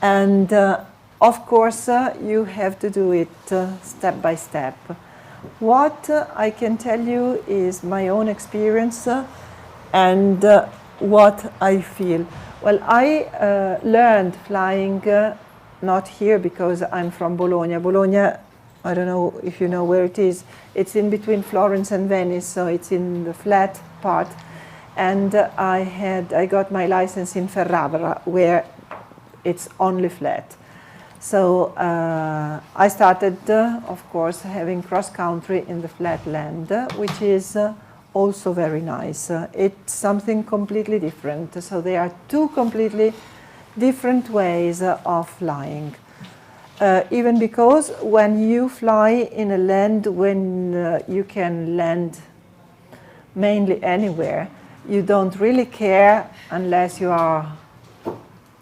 And of course, you have to do it step by step. What I can tell you is my own experience and what I feel. Well, I learned flying not here because I'm from Bologna. Bologna, I don't know if you know where it is. It's in between Florence and Venice, so it's in the flat part. And I got my license in Ferrara, where it's only flat. So I started, of course, having cross-country in the flat land, which is also very nice. It's something completely different. So there are two completely different ways of flying. Even because when you fly in a land when you can land mainly anywhere, you don't really care unless you are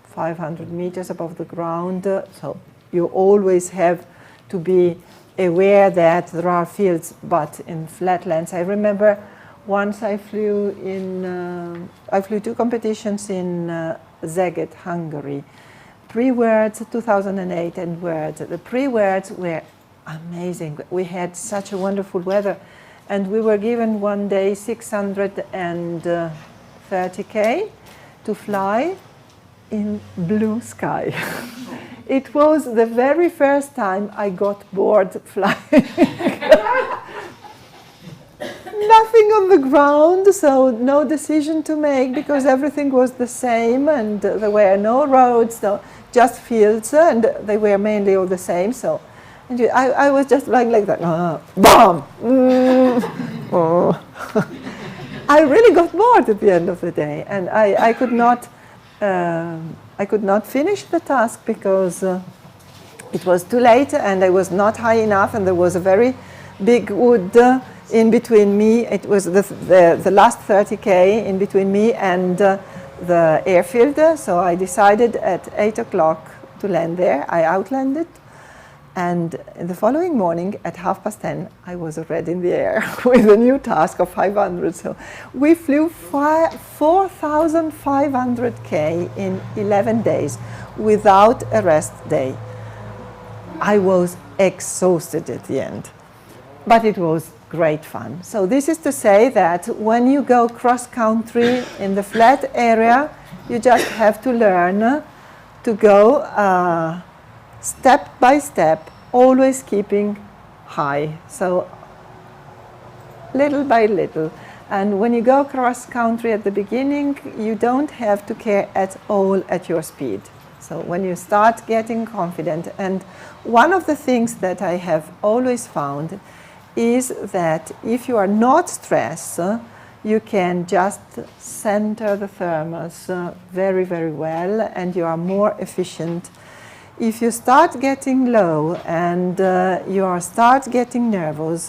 500 meters above the ground. So you always have to be aware that there are fields, but in flatlands. I remember once I flew two competitions in Szeged, Hungary. Pre-words 2008 and words. The pre-words were amazing. We had such a wonderful weather, and we were given one day 630K to fly in blue sky. It was the very first time I got bored flying. Nothing on the ground, so no decision to make because everything was the same and there were no roads, so just fields, and they were mainly all the same. So and I was just flying like that. Boom! Oh. I really got bored at the end of the day, and I could not finish the task because it was too late and I was not high enough, and there was a very big wood in between me. It was the last 30K in between me and the airfield. So I decided at 8 o'clock to land there. I outlanded, and the following morning at 10:30 I was already in the air with a new task of 500. So we flew 4,500K in 11 days without a rest day. I was exhausted at the end, but it was great fun. So this is to say that when you go cross-country in the flat area, you just have to learn to go step by step, always keeping high. So little by little. And when you go cross-country at the beginning, you don't have to care at all at your speed. So when you start getting confident, and one of the things that I have always found is that if you are not stressed, you can just center the thermals very, very well, and you are more efficient. If you start getting low and you start getting nervous,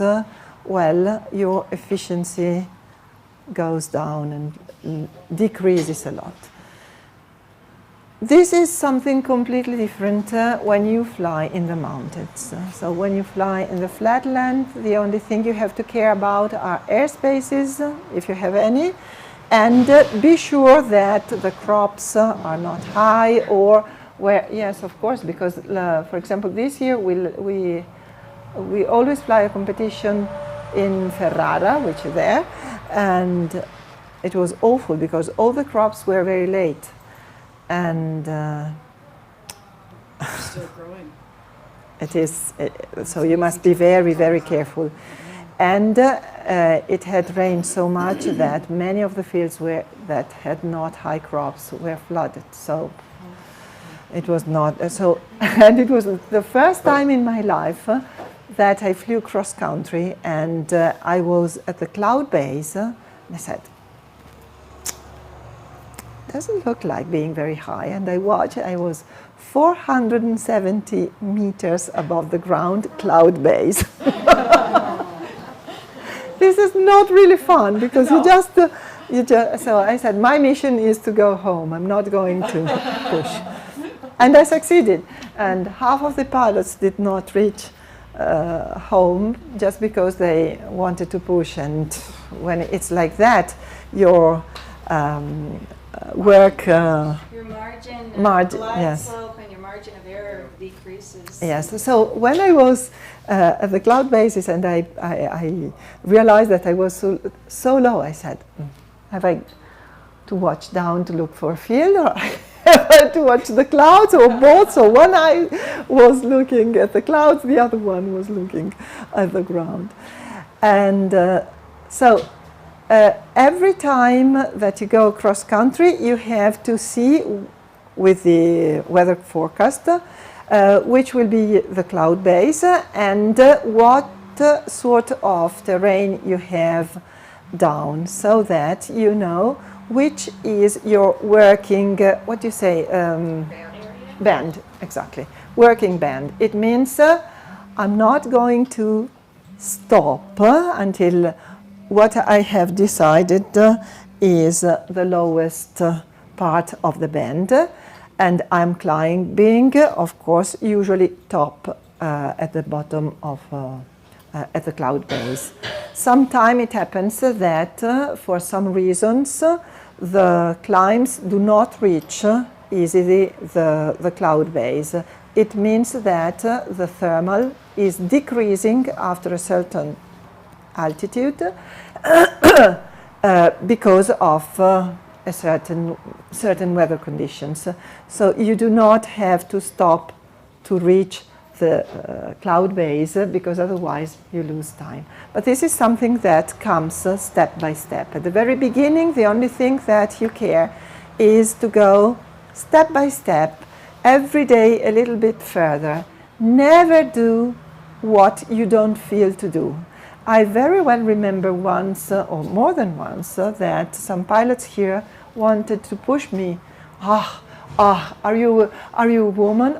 well, your efficiency goes down and decreases a lot. This is something completely different when you fly in the mountains. So when you fly in the flatland, the only thing you have to care about are airspaces, if you have any, and be sure that the crops are not high, or where, yes, of course, because for example, this year we always fly a competition in Ferrara, which is there, and it was awful because all the crops were very late. And still growing. It is, so you must be very, very careful. And it had rained so much that many of the fields that had not high crops were flooded. So it was not, and it was the first time in my life that I flew cross country, and I was at the cloud base, and I said, doesn't look like being very high, and I watched. I was 470 meters above the ground, cloud base. This is not really fun because no. you just. So I said, my mission is to go home. I'm not going to push, and I succeeded. And half of the pilots did not reach home just because they wanted to push. And when it's like that, your work. Your margin of glide yes. slope and your margin of error decreases. Yes. So when I was at the cloud basis and I realized that I was so low, I said, have I to watch down to look for a field, or have I to watch the clouds, or both? So one eye was looking at the clouds, the other one was looking at the ground. And so every time that you go cross country, you have to see with the weather forecast which will be the cloud base and what sort of terrain you have down, so that you know which is your working, what do you say? Band, exactly. Working band. It means I'm not going to stop until what I have decided is the lowest part of the band, and I'm climbing, of course, usually top at the bottom of at the cloud base. Sometimes it happens that for some reasons the climbs do not reach easily the cloud base. It means that the thermal is decreasing after a certain altitude because of a certain weather conditions. So you do not have to stop to reach the cloud base, because otherwise you lose time. But this is something that comes step by step. At the very beginning, the only thing that you care is to go step by step, every day a little bit further. Never do what you don't feel to do. I very well remember once, or more than once, that some pilots here wanted to push me. Are you a woman?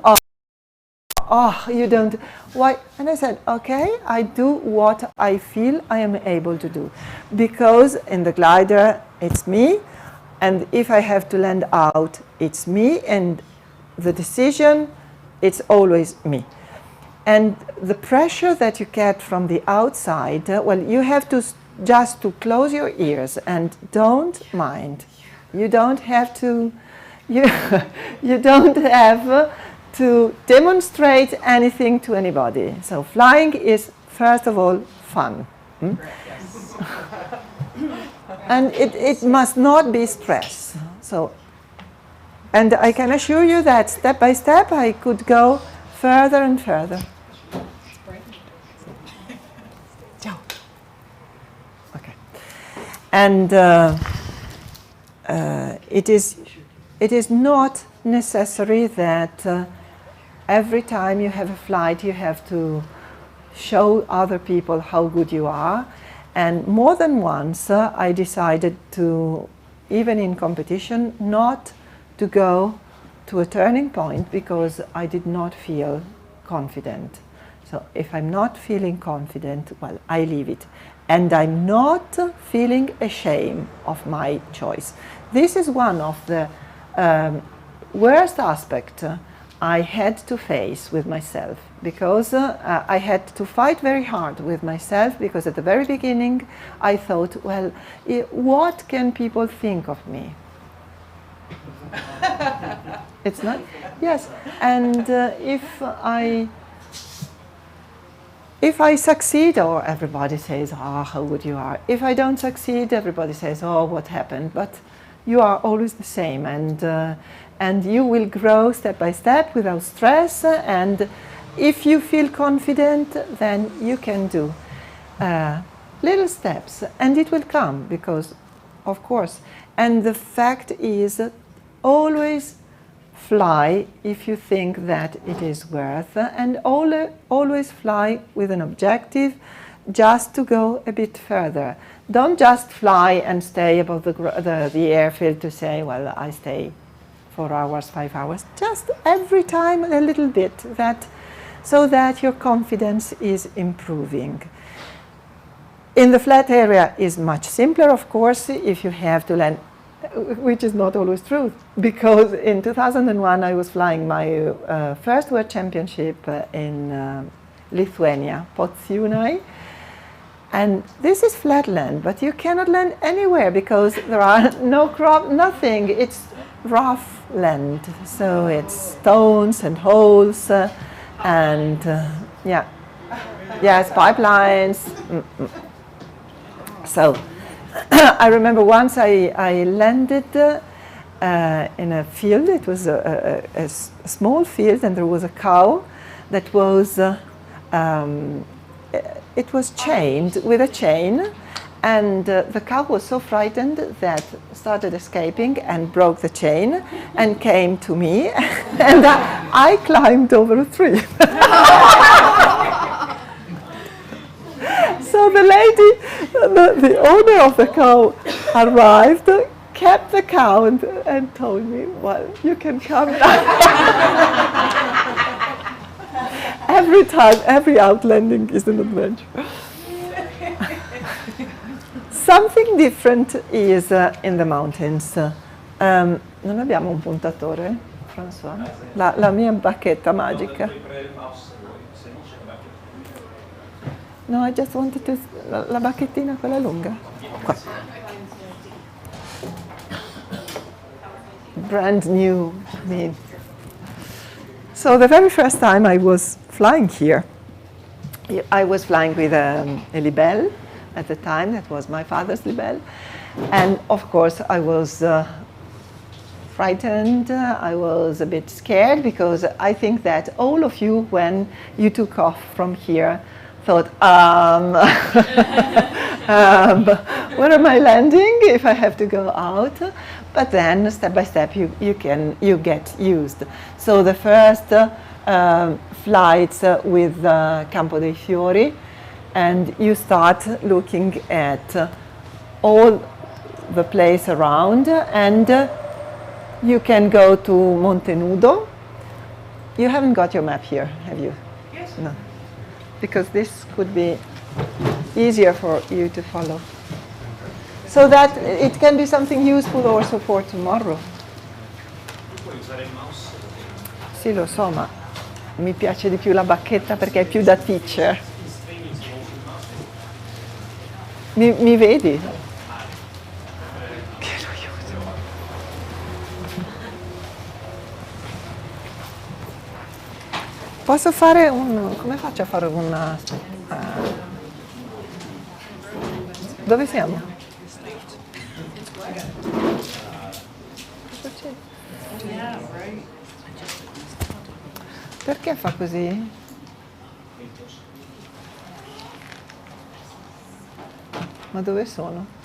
You don't. Why? And I said, okay, I do what I feel I am able to do. Because in the glider, it's me. And if I have to land out, it's me. And the decision, it's always me. And the pressure that you get from the outside, well, you have to just to close your ears and don't mind. You don't have to, you don't have to demonstrate anything to anybody. So flying is, first of all, fun. Yes. And it must not be stress. So, and I can assure you that step by step I could go further and further. Okay. And it is not necessary that every time you have a flight you have to show other people how good you are. And more than once I decided to, even in competition, not to go to a turning point because I did not feel confident. So if I'm not feeling confident, well, I leave it. And I'm not feeling ashamed of my choice. This is one of the worst aspects I had to face with myself, because I had to fight very hard with myself, because at the very beginning I thought, well, what can people think of me? It's not, yes, and if I succeed, or everybody says, how good you are. If I don't succeed, everybody says, what happened? But you are always the same, and you will grow step by step without stress. And if you feel confident, then you can do little steps, and it will come, because, of course. And the fact is, always fly if you think that it is worth, and always fly with an objective, just to go a bit further. Don't just fly and stay above the airfield to say, well, I stay 4 hours, 5 hours. Just every time a little bit, so that your confidence is improving. In the flat area is much simpler, of course, if you have to land, which is not always true, because in 2001 I was flying my first World Championship in Lithuania, Potsdam, And this is flat land, but you cannot land anywhere because there are no crop, nothing. It's rough land, so it's stones and holes yeah, yes, pipelines. So I remember once I landed in a field. It was a small field, and there was a cow that was it was chained with a chain, and the cow was so frightened that started escaping and broke the chain and came to me, and I climbed over a tree. So the lady, the owner of the cow, arrived, kept the cow, and told me, well, you can come now. Every time, every outlanding is an adventure. Something different is in the mountains. Non abbiamo un puntatore, François? La mia bacchetta magica. No, I just wanted to... La bacchettina, quella lunga. Qua. Brand new. So the very first time I was flying here, I was flying with a libelle at the time. That was my father's libelle. And of course I was frightened. I was a bit scared because I think that all of you, when you took off from here, thought, where am I landing if I have to go out? But then, step by step, you get used. So the first flights with Campo dei Fiori, and you start looking at all the place around, and you can go to Monte Nudo. You haven't got your map here, have you? Yes. No. Because this could be easier for you to follow. So that it can be something useful also for tomorrow. Puoi usare il mouse? Sì, lo so, ma mi piace di più la bacchetta perché è più da teacher. Mi vedi? Che noioso. Posso fare un... come faccio a fare una... dove siamo? Perché fa così? Ma dove sono?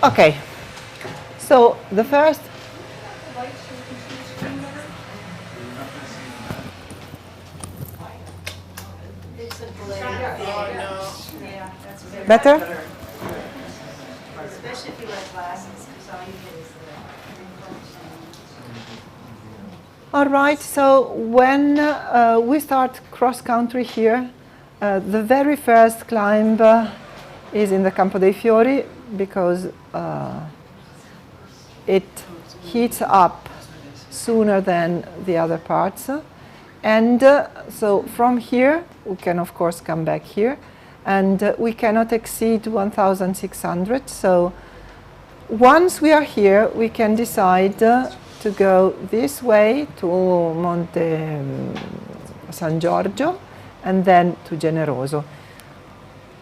Okay, so the first... Better? Especially if you wear glasses, because all you get is the... All right, so when we start cross-country here, the very first climb is in the Campo dei Fiori, because it heats up sooner than the other parts. And so from here, we can of course come back here, and we cannot exceed 1,600. So once we are here, we can decide to go this way to Monte San Giorgio and then to Generoso.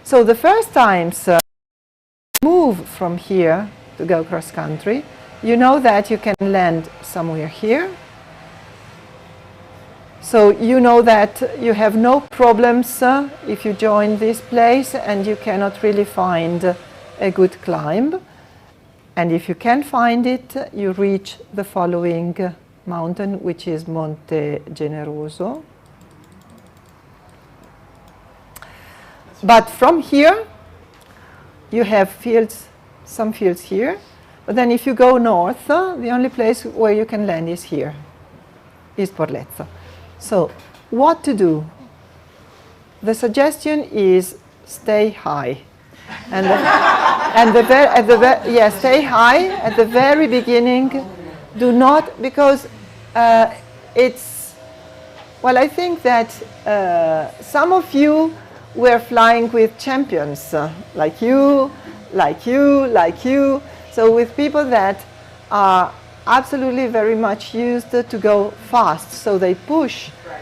So the first times move from here to go cross country, you know that you can land somewhere here. So you know that you have no problems if you join this place and you cannot really find a good climb. And if you can find it, you reach the following mountain, which is Monte Generoso. But from here, you have fields, some fields here, but then if you go north, the only place where you can land is here, is Porlezzo. So what to do? The suggestion is stay high. And stay high at the very beginning. Do not, because it's, well, I think that some of you were flying with champions, like you. So with people that are absolutely very much used to go fast, so they push. Right.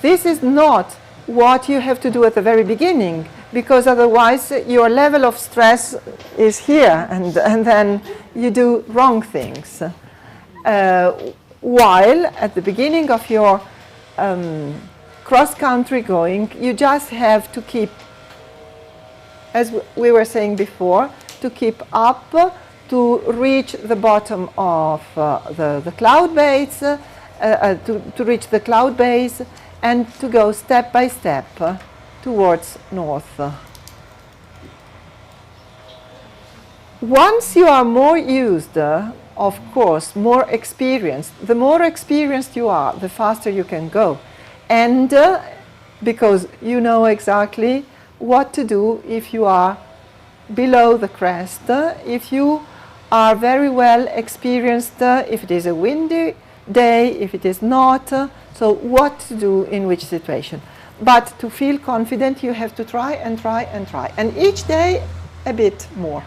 This is not what you have to do at the very beginning, because otherwise your level of stress is here, and then you do wrong things. While at the beginning of your cross-country going, you just have to keep, as we were saying before, to keep up, to reach the bottom of the cloud base, to reach the cloud base, and to go step by step towards north. Once you are more used, of course, more experienced, the more experienced you are, the faster you can go. And because you know exactly what to do if you are below the crest, if you are very well experienced, if it is a windy day, if it is not, so what to do in which situation. But to feel confident, you have to try and try and try. And each day, a bit more.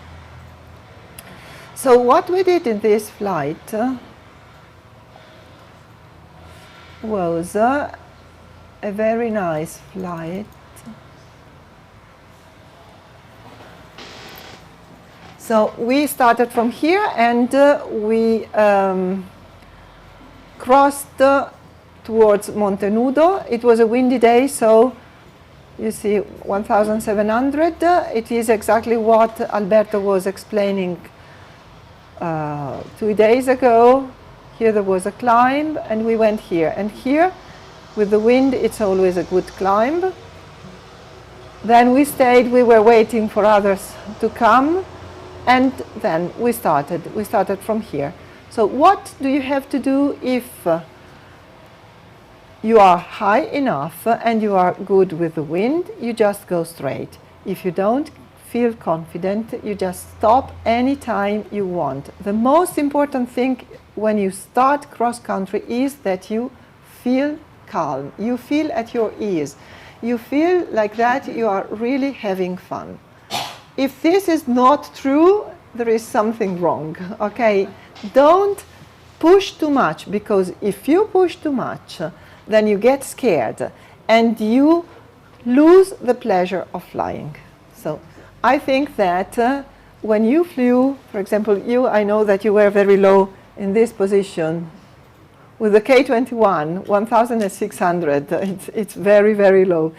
So what we did in this flight was a very nice flight. So we started from here, and we crossed towards Montenudo. It was a windy day, so you see 1,700. It is exactly what Alberto was explaining 2 days ago. Here there was a climb, and we went here. And here, with the wind, it's always a good climb. Then we stayed. We were waiting for others to come, and then we started. We started from here. So what do you have to do if you are high enough and you are good with the wind? You just go straight. If you don't feel confident, you just stop anytime you want. The most important thing when you start cross country is that you feel calm. You feel at your ease. You feel like that you are really having fun. If this is not true, there is something wrong, okay? Don't push too much, because if you push too much, then you get scared and you lose the pleasure of flying. So I think that when you flew, for example, I know that you were very low in this position. With the K-21, 1,600, it's very, very low.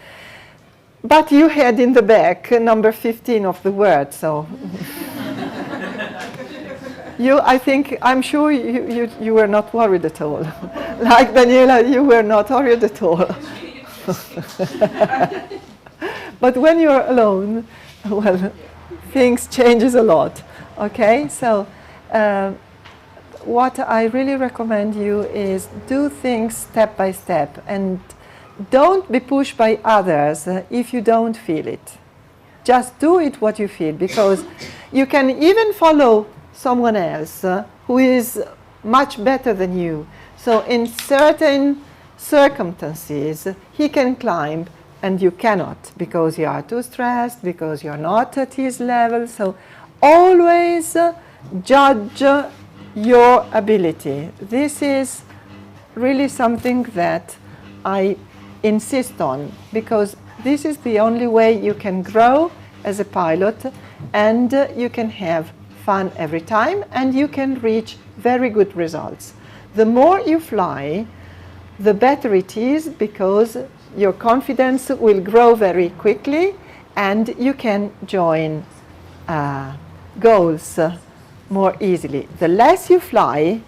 But you had in the back number 15 of the word, so I'm sure you were not worried at all. Like Daniela, you were not worried at all. But when you're alone, well, things changes a lot. Okay, so what I really recommend you is do things step by step, and don't be pushed by others if you don't feel it. Just do it what you feel, because you can even follow someone else who is much better than you. So in certain circumstances, he can climb and you cannot, because you are too stressed, because you're not at his level. So always judge your ability. This is really something that I insist on, because this is the only way you can grow as a pilot, and you can have fun every time, and you can reach very good results. The more you fly, the better it is, because your confidence will grow very quickly, and you can join goals more easily. The less you fly,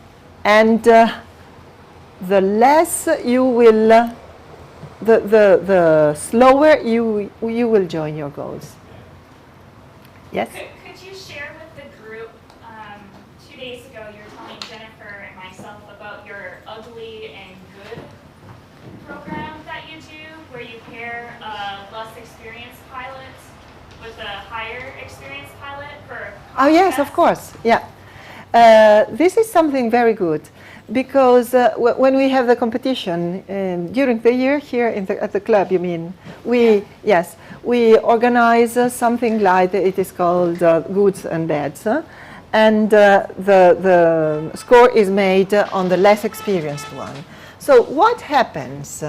and the less you will, the slower you will join your goals. Yes? experienced pilot with a higher experienced pilot for Oh yes, of tests? course. Yeah, this is something very good because when we have the competition during the year here at the club, you mean we organize something like it is called goods and bads, and the score is made on the less experienced one. So what happens?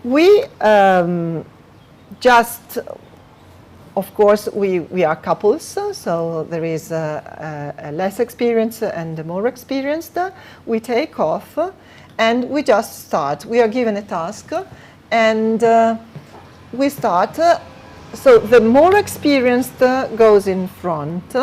We just of course, we are couples, so there is a less experienced and a more experienced. We take off and we just start. We are given a task and we start. So the more experienced goes in front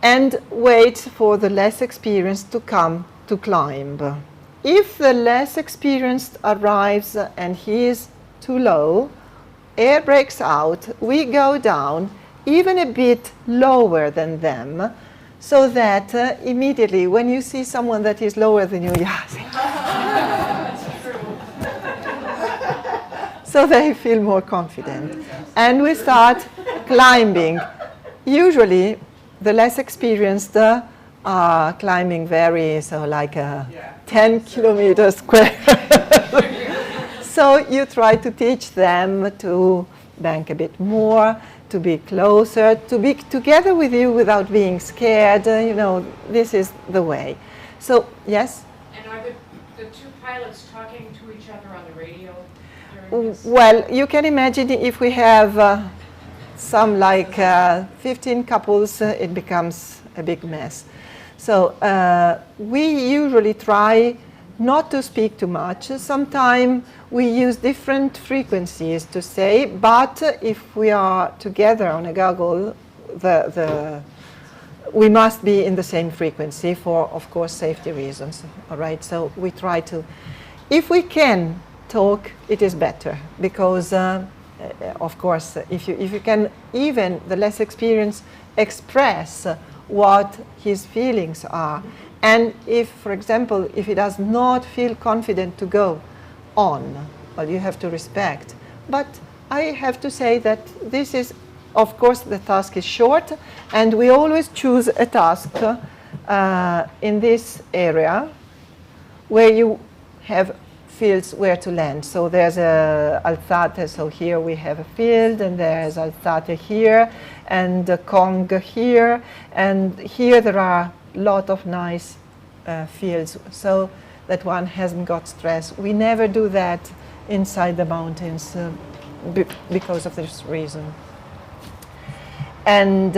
and waits for the less experienced to come to climb. If the less experienced arrives and he is too low, air breaks out, we go down even a bit lower than them, so that immediately when you see someone that is lower than you, so they feel more confident. And we start climbing. Usually, the less experienced are climbing like 10 kilometers square. So you try to teach them to bank a bit more, to be closer, to be together with you without being scared. This is the way. So, yes? And are the two pilots talking to each other on the radio during this? Well, you can imagine if we have some 15 couples, it becomes a big mess. So we usually try not to speak too much. Sometimes we use different frequencies to say, but if we are together on a goggle, we must be in the same frequency for, of course, safety reasons. All right, so we try to, if we can talk, it is better because, of course, if you can, even the less experienced, express what his feelings are. And if, for example, if he does not feel confident to go on, well, you have to respect. But I have to say that this is, of course, the task is short, and we always choose a task in this area where you have fields where to land. So there's a alzate, so here we have a field, and there's alzate here, and a cong here, and here there are a lot of nice fields, so that one hasn't got stress. We never do that inside the mountains because of this reason. And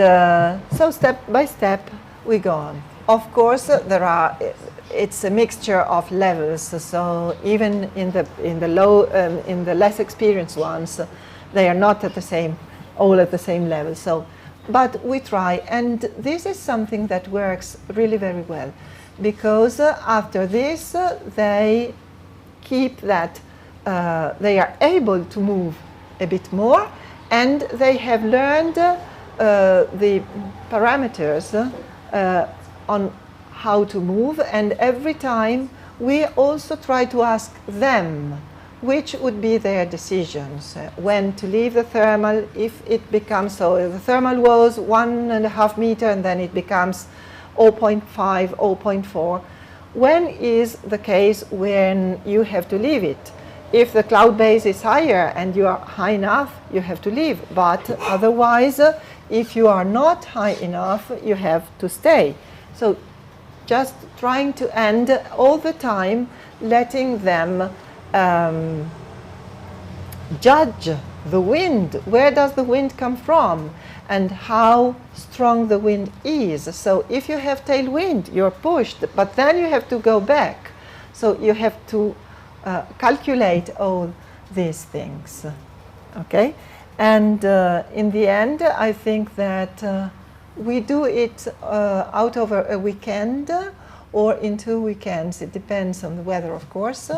so step by step we go on. Of course, it's a mixture of levels. So even in the less experienced ones, they are not all at the same level. So, but we try, and this is something that works really very well, because after this they keep that they are able to move a bit more, and they have learned the parameters on how to move, and every time we also try to ask them which would be their decisions, when to leave the thermal, if it becomes so. The thermal was 1.5 meters and then it becomes 0.5, 0.4. When is the case when you have to leave it? If the cloud base is higher and you are high enough, you have to leave. But otherwise, if you are not high enough, you have to stay. So just trying to end all the time, letting them judge the wind. Where does the wind come from? And how strong the wind is. So if you have tailwind, you're pushed, but then you have to go back. So you have to calculate all these things. Okay? And in the end, I think that we do it out over a weekend or in 2 weekends. It depends on the weather, of course.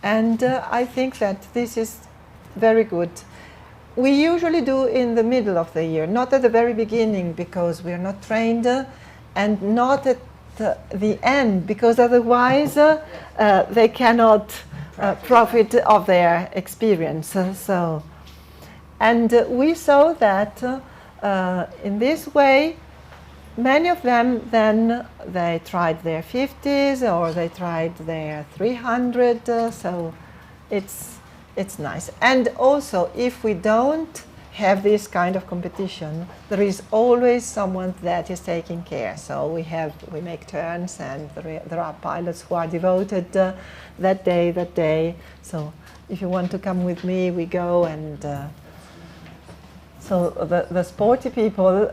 And I think that this is very good. We usually do in the middle of the year, not at the very beginning, because we are not trained, and not at the end, because otherwise they cannot profit of their experience. So And we saw that in this way, many of them then they tried their 50s or they tried their 300, so it's nice. And also, if we don't have this kind of competition, there is always someone that is taking care. So we make turns, and there are pilots who are devoted that day. So if you want to come with me, we go. And so the sporty people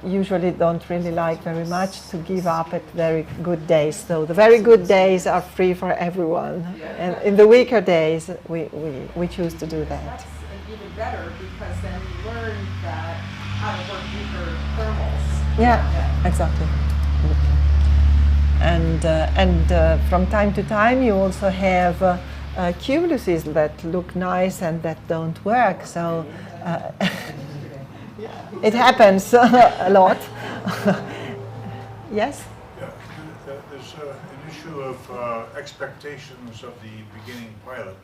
usually don't really like very much to give up at very good days. So the very good days are free for everyone. And in the weaker days, we choose to do that. That's even better because then you learn that how to work weaker thermals. Yeah, exactly. And from time to time, you also have cumuluses that look nice and that don't work. So it happens a lot. Yes? Yeah, there's an issue of expectations of the beginning pilot.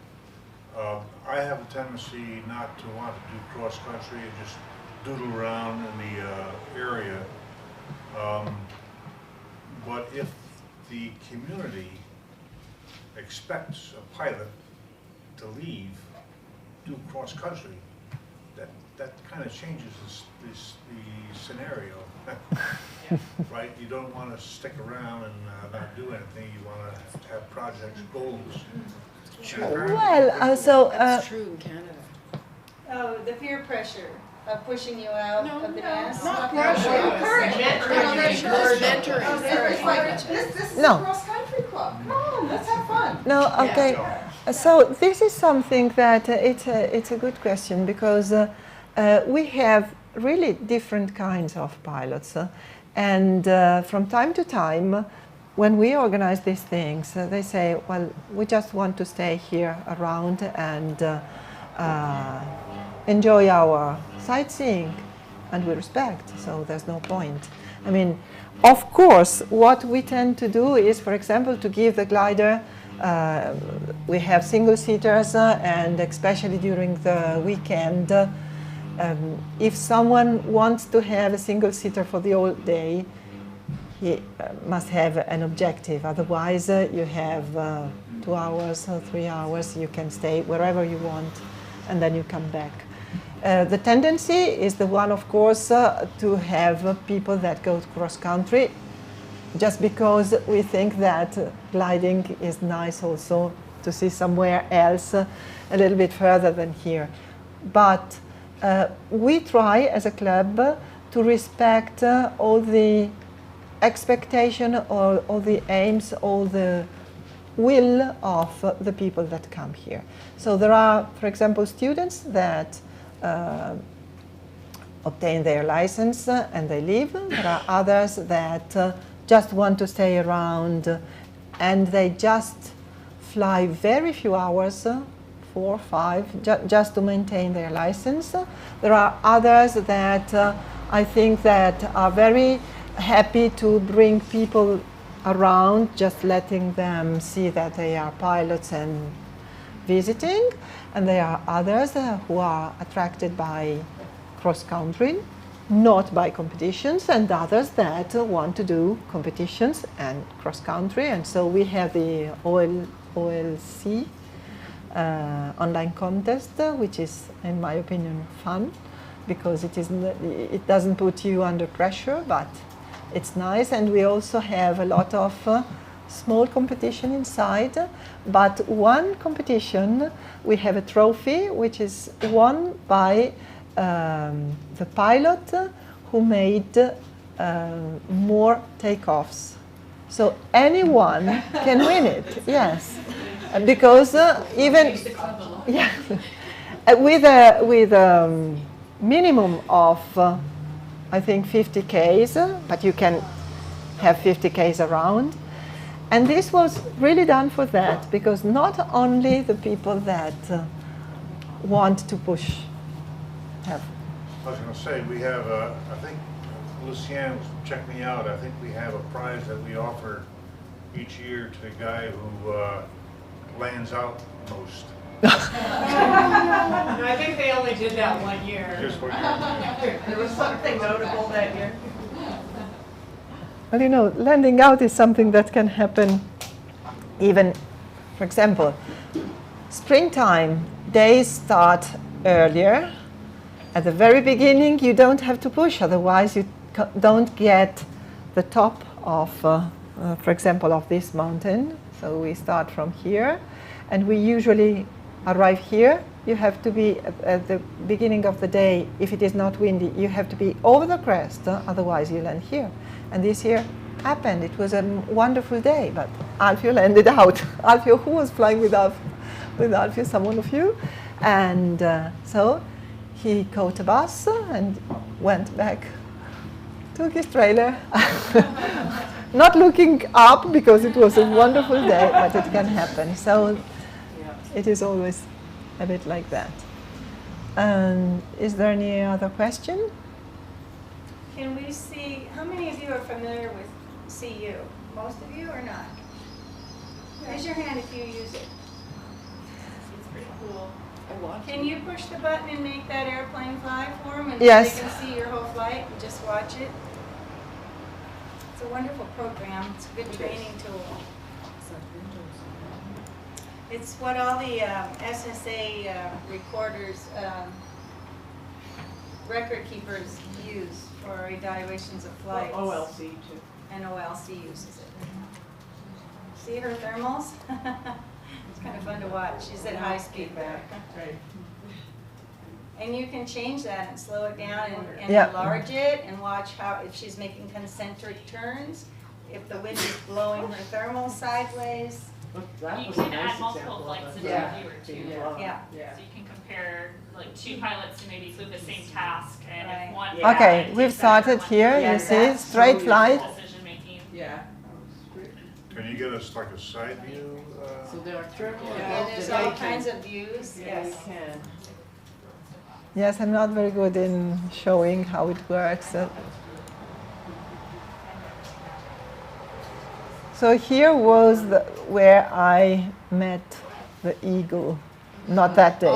I have a tendency not to want to do cross-country and just doodle around in the area. But if the community expects a pilot to leave, do cross-country, that kind of changes the scenario. Right? You don't want to stick around and not do anything. You want to have projects, goals. Well, so That's true in Canada. Oh, the peer pressure of pushing you out of the nest? Not pressure. Encouragement. It's like, this is No. a cross-country club. Come on, let's have fun. no, okay. So this is something that it's a good question, because we have really different kinds of pilots, and from time to time, when we organize these things, they say, well, we just want to stay here around and enjoy our sightseeing, and we respect, so there's no point. I mean, of course, what we tend to do is, for example, to give the glider, we have single-seaters, and especially during the weekend, if someone wants to have a single-seater for the whole day, he must have an objective. Otherwise, you have 2 hours or 3 hours. You can stay wherever you want, and then you come back. The tendency is the one, of course, to have people that go cross-country, just because we think that gliding is nice also to see somewhere else a little bit further than here. But we try as a club to respect all the expectation, all the aims, all the will of the people that come here. So there are, for example, students that obtain their license and they leave. There are others that just want to stay around and they just fly very few hours, 4 or 5, just to maintain their license. There are others that I think that are very happy to bring people around, just letting them see that they are pilots and visiting. And there are others who are attracted by cross-country, not by competitions, and others that want to do competitions and cross-country. And so we have the OLC online contest, which is, in my opinion, fun, because it doesn't put you under pressure, but it's nice. And we also have a lot of small competition inside, but one competition, we have a trophy which is won by the pilot who made more takeoffs. So anyone can win it, yes. Because even yeah, with a minimum of I think 50 Ks, but you can have 50 Ks around. And this was really done for that, because not only the people that want to push have. I was going to say, we have, I think Lucien checked me out, I think we have a prize that we offer each year to the guy who lands out most. No, I think they only did that 1 year. Just what you- There was something notable that year. Well, you know, landing out is something that can happen even, for example, springtime, days start earlier. At the very beginning, you don't have to push, otherwise you don't get the top of, for example, of this mountain. So we start from here, and we usually arrive here. You have to be at the beginning of the day, if it is not windy, you have to be over the crest, otherwise you land here. And this year happened. It was a wonderful day, but Alfio landed out. Alfio, who was flying with Alfio, someone of you, and so he caught a bus and went back, took his trailer, not looking up because it was a wonderful day, but it can happen. So it is always a bit like that. Is there any other question? Can we see, how many of you are familiar with CU? Most of you or not? Raise your hand if you use it. It's pretty cool. Can you push the button and make that airplane fly for them? And Yes. they can see your whole flight and just watch it? It's a wonderful program. It's a good training tool. It's what all the SSA recorders, record keepers use for evaluations of flights. OLC too. And OLC uses it. See her thermals? It's kind of fun to watch. She's at high speed there. Right. And you can change that and slow it down and Yeah. enlarge it and watch how, if she's making concentric turns, if the wind is blowing her thermal sideways. You can add multiple flights into Yeah. the viewer too. Yeah. So you can compare like two pilots who maybe flew the same task, and Right. if one Okay, takes we've that started one here, Yeah, you see, that's straight so flight. decision making. Yeah. Can you get us like a side view? So there are triple. Yeah, there's all kinds of views, Yeah, you yes. can. Yes, I'm not very good in showing how it works. So here was where I met the eagle. Not that day.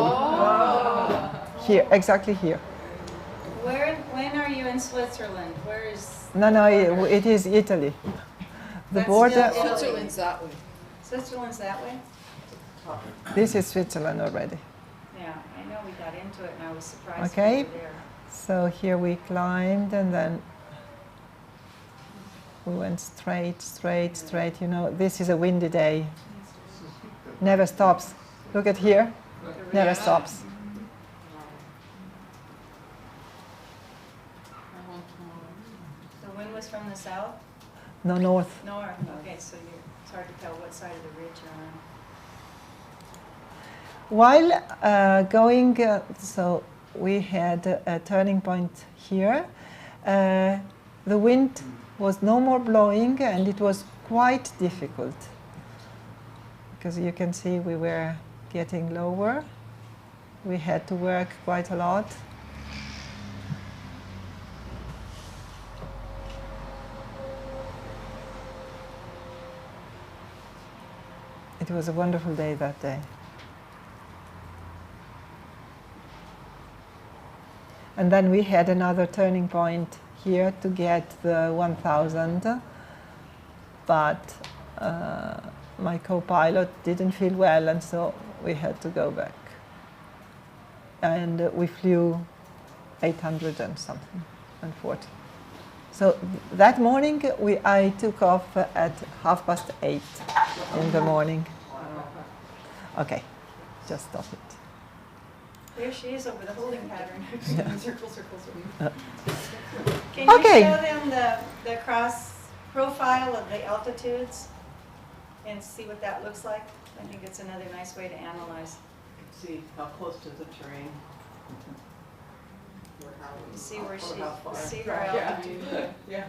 Here, exactly here. When are you in Switzerland? Where is? No, it is Italy. The That's border. still Italy. Switzerland's that way. Switzerland's that way? This is Switzerland already. Yeah, I know we got into it and I was surprised we Okay. were there. So here we climbed, and then we went straight. You know, this is a windy day. Never stops. Look at here. Never stops. The wind was from the south? No, north. North, okay, so it's hard to tell what side of the ridge you're on. While going, so we had a turning point here. The wind was no more blowing, and it was quite difficult because you can see we were getting lower. We had to work quite a lot. It was a wonderful day that day. And then we had another turning point here to get the 1000, but my co-pilot didn't feel well, and so we had to go back. And we flew 800 and something, and 40. So that morning I took off at 8:30 in the morning. Okay, just stop it. There she is over the holding pattern. Circle, circle, circle. Uh, Can you okay. show them the cross profile of the altitudes and see what that looks like? I think it's another nice way to analyze. See how close to the terrain. See where she, Or how far. see her Yeah. altitude. Yeah.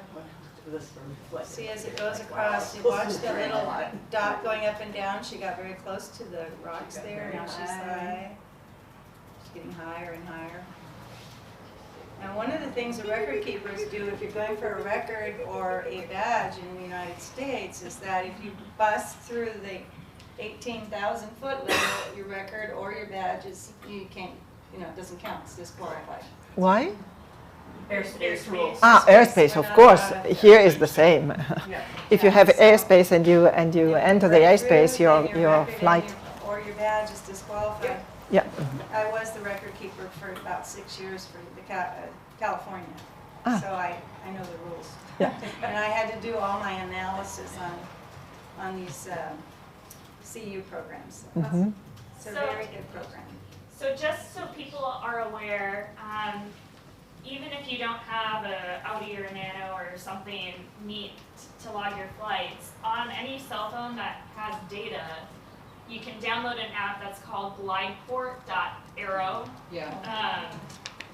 This from reflecting. See as it goes across, you watch the little dot going up and down. She got very close to the rocks there. Now she's high. She's getting higher and higher. And one of the things the record keepers do if you're going for a record or a badge in the United States is that if you bust through the 18,000 foot level, you're record or your badges, you can't, it doesn't count, it's disqualified. Why? Airspace rules. Ah, airspace, We're of not course. allowed to- Here is the same. If you have Yeah, so- airspace and you enter the Break through, airspace, your then record and flight. or your badge is disqualified. Yeah. I was the record keeper for about 6 years for the California, Ah. so I know the rules. Yeah. And I had to do all my analysis on these CU programs. Mhm. It's a So- very good program. So just so people are aware, even if you don't have a Audi or a Nano or something neat to log your flights, on any cell phone that has data, you can download an app that's called glideport.aero. Yeah.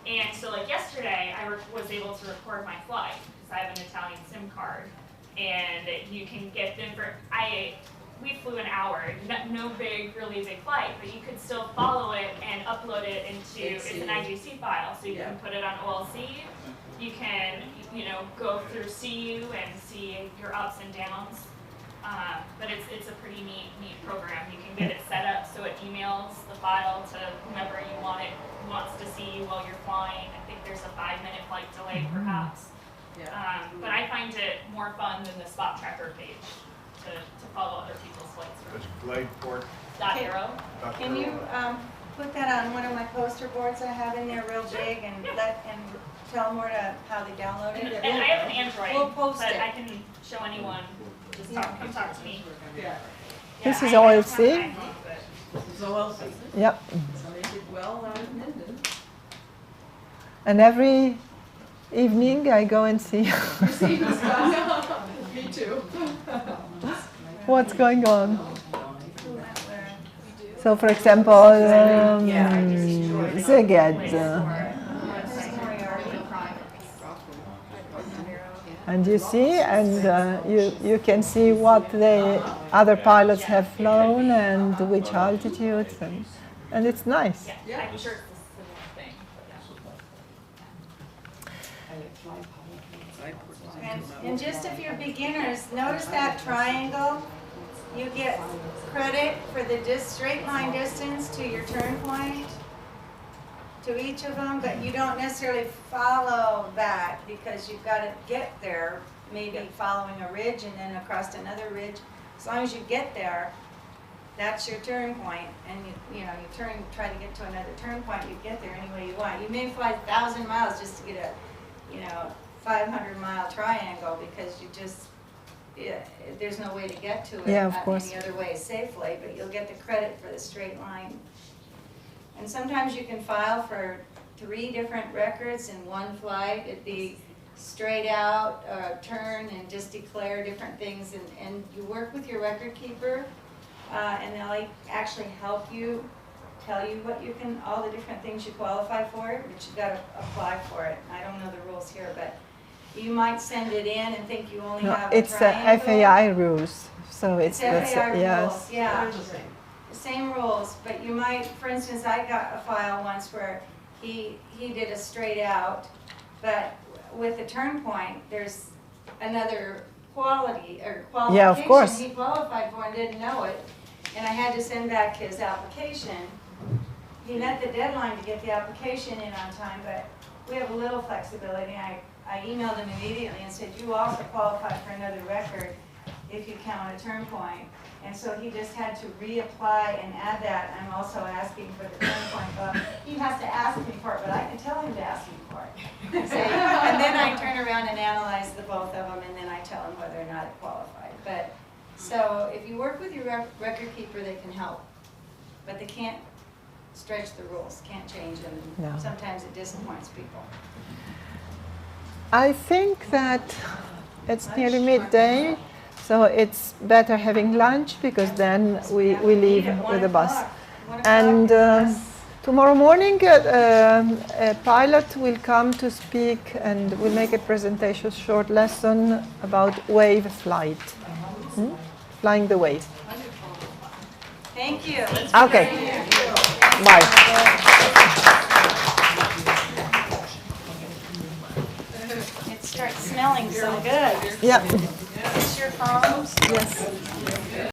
And so like yesterday, I was able to record my flight because I have an Italian SIM card, and you can get them for, we flew an hour, no really big flight, but you could still follow it and upload it into, it's an IGC file, so you can put it on OLC. You can, go through CU and see your ups and downs. But it's a pretty neat program. You can get it set up so it emails the file to whomever you wants to see you while you're flying. I think there's a 5-minute flight delay perhaps. But I find it more fun than the spot tracker page to follow other people's flights. It's Gladeport. .aero. Can you put that on one of my poster boards I have in there real big and tell them how they download it? And I have an Android, We'll post but it. I can show anyone. Just come talk to me. Yeah. This Yeah, is I don't have OLC? an iPhone, but- So else, Yep. so they did well out of Minden. And every evening I go and see Me too. what's going on. So, for example, Szeged. And you see, and you can see what the other pilots have flown and which altitudes, and it's nice. Yeah, I'm sure it's the same thing. And just if you're beginners, notice that triangle. You get credit for the straight line distance to your turn point, to each of them, but you don't necessarily follow that because you've got to get there, maybe following a ridge and then across another ridge. As long as you get there, that's your turn point, and you try to get to another turn point, you get there any way you want. You may fly 1,000 miles just to get a 500-mile triangle because there's no way to get to it Yeah, of course. any other way safely, but you'll get the credit for the straight line. And sometimes you can file for 3 different records in one flight. It'd be straight out, turn, and just declare different things. And you work with your record keeper, and they'll actually help you, tell you all the different things you qualify for, but you've got to apply for it. I don't know the rules here, but you might send it in and think you only No, have a it's triangle. FAI rules, so It's FAI yes. rules, yeah. The same rules, but you might, for instance, I got a file once where he did a straight out, but with a turn point, there's another qualification Yeah, of course. he qualified for and didn't know it, and I had to send back his application. He met the deadline to get the application in on time, but we have a little flexibility. I emailed him immediately and said, you also qualify for another record if you count a turn point. And so he just had to reapply and add that. I'm also asking for the turn point. Well, he has to ask me for it, but I can tell him to ask me for it. So, and then I turn around and analyze the both of them, and then I tell him whether or not it qualified. But so if you work with your record keeper, they can help, but they can't stretch the rules, can't change them. No. Sometimes it disappoints people. I think that it's nearly midday, so it's better having lunch because then we leave with the bus. 1 o'clock, And yes. tomorrow morning, a pilot will come to speak and will make a presentation, short lesson about wave flight, flying the wave. Thank you. Okay, bye. It starts smelling so good. Yeah. Is this your phone? Yes.